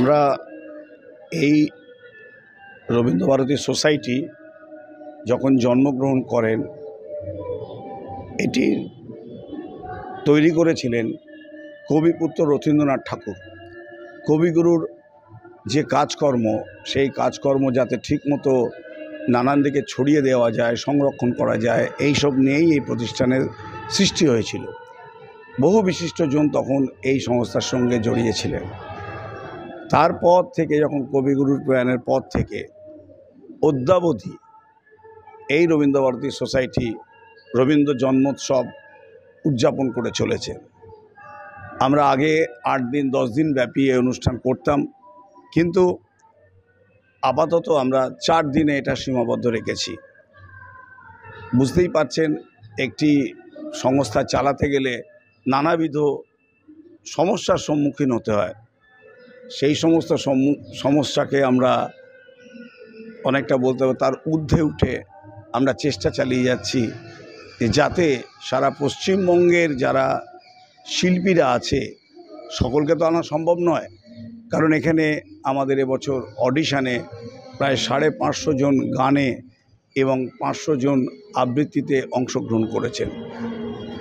আমরা এই রবীন্দ্রভারতী সোসাইটি যখন জন্মগ্রহণ করেন, এটি তৈরি করেছিলেন কবিপুত্র রথীন্দ্রনাথ ঠাকুর। কবিগুরুর যে কাজকর্ম, সেই কাজকর্ম যাতে ঠিকমতো নানান দিকে ছড়িয়ে দেওয়া যায়, সংরক্ষণ করা যায়, এই সব নিয়েই এই প্রতিষ্ঠানের সৃষ্টি হয়েছিল। বহু বিশিষ্টজন তখন এই সংস্থার সঙ্গে জড়িয়েছিলেন। তারপর থেকে যখন কবিগুরুর প্রয়াণের পর থেকে অদ্যাবধি এই রবীন্দ্রভারতী সোসাইটি রবীন্দ্র জন্মোৎসব উদযাপন করে চলেছে। আমরা আগে 8 দিন 10 দিন ব্যাপী এই অনুষ্ঠান করতাম, কিন্তু আপাতত আমরা 4 দিনে এটা সীমাবদ্ধ রেখেছি। বুঝতেই পারছেন, একটি সংস্থা চালাতে গেলে নানাবিধ সমস্যার সম্মুখীন হতে হয়। সেই সমস্ত সমস্যাকে আমরা অনেকটা বলতে হবে তার ঊর্ধ্বে উঠে আমরা চেষ্টা চালিয়ে যাচ্ছি যাতে সারা পশ্চিমবঙ্গের যারা শিল্পীরা আছে, সকলকে তো আনা সম্ভব নয়, কারণ এখানে আমাদের এবছর অডিশানে প্রায় 550 জন গানে এবং 500 জন আবৃত্তিতে অংশগ্রহণ করেছেন।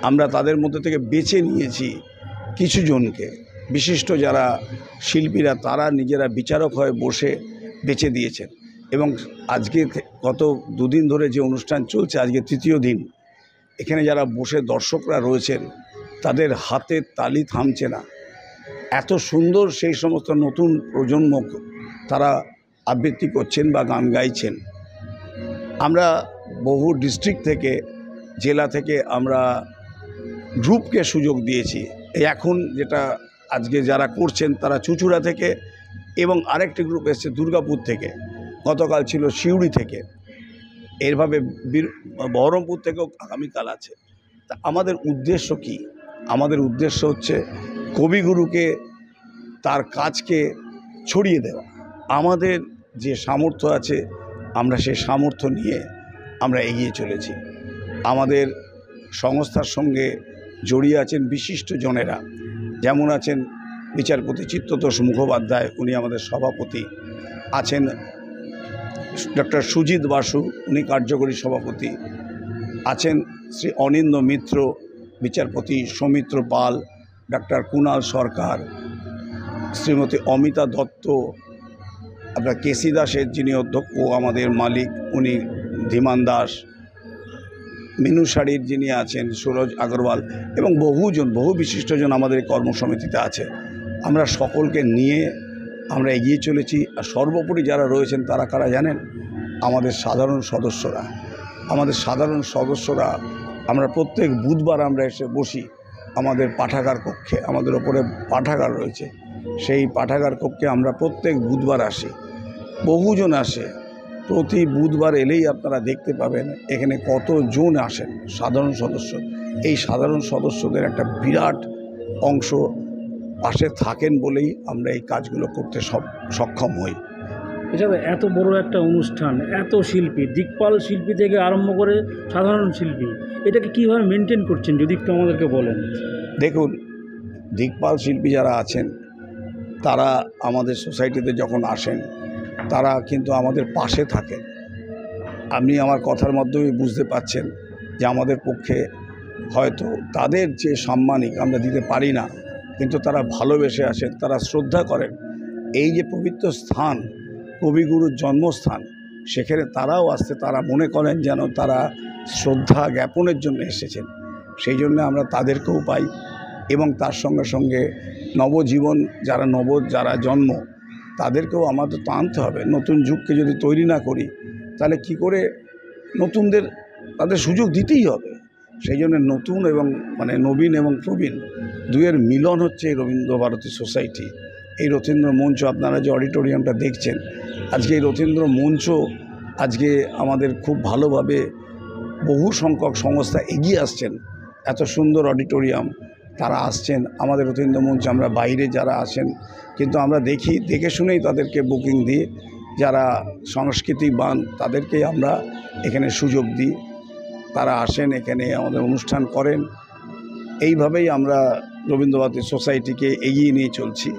আমরা তাদের মধ্যে থেকে বেছে নিয়েছি কিছু জনকে, বিশিষ্ট যারা শিল্পীরা তারা নিজেরা বিচারক হয়ে বসে বেছে দিয়েছেন। এবং আজকে গত 2 দিন ধরে যে অনুষ্ঠান চলছে, আজকে 3য় দিন, এখানে যারা বসে দর্শকরা রয়েছেন তাদের হাতের তালি থামছে না। এত সুন্দর সেই সমস্ত নতুন প্রজন্ম তারা আবৃত্তি করছেন বা গান গাইছেন। আমরা বহু ডিস্ট্রিক্ট থেকে, জেলা থেকে আমরা গ্রুপকে সুযোগ দিয়েছি। এখন যেটা আজকে যারা করছেন তারা চুঁচুড়া থেকে, এবং আরেকটি গ্রুপ এসছে দুর্গাপুর থেকে, গতকাল ছিল সিউড়ি থেকে, এরভাবে বহরমপুর থেকেও আগামীকাল আছে। তা আমাদের উদ্দেশ্য কি? আমাদের উদ্দেশ্য হচ্ছে কবিগুরুকে, তার কাজকে ছড়িয়ে দেওয়া। আমাদের যে সামর্থ্য আছে আমরা সেই সামর্থ্য নিয়ে আমরা এগিয়ে চলেছি। আমাদের সংস্থার সঙ্গে জড়িয়ে আছেন বিশিষ্ট জনেরা, যেমন আছেন বিচারপতি চিত্ততোষ মুখোপাধ্যায়, উনি আমাদের সভাপতি। আছেন ডক্টর সুজিত বাসু, উনি কার্যকরী সভাপতি। আছেন শ্রী অনিন্দ্য মিত্র, বিচারপতি সৌমিত্র পাল, ডক্টর কুণাল সরকার, শ্রীমতী অমিতা দত্ত, আপনার কেসি দাসের যিনি অধ্যক্ষ, আমাদের মালিক উনি ধীমান দাস, মিনু শাড়ির যিনি আছেন সুরজ আগরওয়াল, এবং বহু বিশিষ্টজন আমাদের কর্মসমিতিতে আছে। আমরা সকলকে নিয়ে আমরা এগিয়ে চলেছি। আর সর্বোপরি যারা রয়েছেন তারা কারা জানেন? আমাদের সাধারণ সদস্যরা। আমরা প্রত্যেক বুধবার আমরা এসে বসি আমাদের পাঠাগার কক্ষে। আমাদের ওপরে পাঠাগার রয়েছে, সেই পাঠাগার কক্ষে আমরা প্রত্যেক বুধবার আসি। বহুজন আসে, প্রতি বুধবার এলেই আপনারা দেখতে পাবেন এখানে কতজন আসেন সাধারণ সদস্য। এই সাধারণ সদস্যদের একটা বিরাট অংশ পাশে থাকেন বলেই আমরা এই কাজগুলো করতে সক্ষম হই। এছাড়া এত বড় একটা অনুষ্ঠান, এত শিল্পী, দিকপাল শিল্পী থেকে আরম্ভ করে সাধারণ শিল্পী, এটাকে কীভাবে মেনটেন করছেন যদি একটু আমাদেরকে বলেন। দেখুন, দিকপাল শিল্পী যারা আছেন তারা আমাদের সোসাইটিতে যখন আসেন তারা কিন্তু আমাদের পাশে থাকেন। আপনি আমার কথার মাধ্যমে বুঝতে পাচ্ছেন যে আমাদের পক্ষে হয়তো তাদের যে সাম্মানিক আমরা দিতে পারি না, কিন্তু তারা ভালোবেসে আসেন, তারা শ্রদ্ধা করেন। এই যে পবিত্র স্থান, কবিগুরুর জন্মস্থান, সেখানে তারাও আসতে তারা মনে করেন যেন তারা শ্রদ্ধা জ্ঞাপনের জন্য এসেছেন। সেই জন্য আমরা তাদেরকেও পাই, এবং তার সঙ্গে সঙ্গে নবজীবন যারা জন্ম তাদেরকেও আমাদের তো আনতে হবে। নতুন যুগকে যদি তৈরি না করি তাহলে কি করে নতুনদের তাদের সুযোগ দিতেই হবে। সেই জন্য নতুন এবং নবীন এবং প্রবীণ দুয়ের মিলন হচ্ছে এই রবীন্দ্রভারতী সোসাইটি। এই রথীন্দ্র মঞ্চ, আপনারা যে অডিটোরিয়ামটা দেখছেন, আজকে এই রথীন্দ্র মঞ্চ আজকে আমাদের খুব ভালোভাবে বহু সংখ্যক সংস্থা এগিয়ে আসছেন। এত সুন্দর অডিটোরিয়াম, তারা আসছেন আমাদের রথীন্দ্র মঞ্চে। আমরা বাইরে যারা আসেন কিন্তু আমরা দেখে শুনেই তাদেরকে বুকিং দিই। যারা সংস্কৃতিবান তাদেরকেই আমরা এখানে সুযোগ দিই, তারা আসেন এখানে আমাদের অনুষ্ঠান করেন। এইভাবেই আমরা রবীন্দ্রভারতী সোসাইটিকে এগিয়ে নিয়ে চলছি।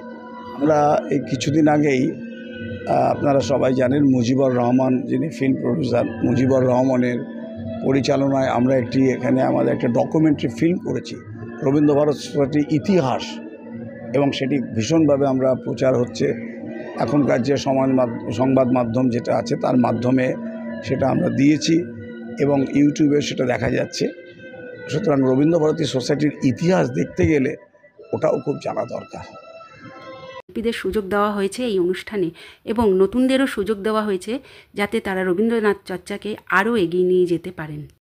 আমরা এই কিছুদিন আগেই আপনারা সবাই জানেন মুজিবুর রহমান যিনি ফিল্ম প্রডিউসার, মুজিবুর রহমানের পরিচালনায় আমরা এখানে আমাদের একটা ডকুমেন্টারি ফিল্ম করেছি রবীন্দ্রভারত সোসাইটির ইতিহাস, এবং সেটি ভীষণভাবে আমরা প্রচার হচ্ছে এখনকার যে সংবাদ মাধ্যম যেটা আছে তার মাধ্যমে সেটা আমরা দিয়েছি এবং ইউটিউবে সেটা দেখা যাচ্ছে। সুতরাং রবীন্দ্রভারতী সোসাইটির ইতিহাস দেখতে গেলে ওটাও খুব জানা দরকার। শিল্পীদের সুযোগ দেওয়া হয়েছে এই অনুষ্ঠানে এবং নতুনদেরও সুযোগ দেওয়া হয়েছে যাতে তারা রবীন্দ্রনাথ চর্চাকে আরও এগিয়ে নিয়ে যেতে পারেন।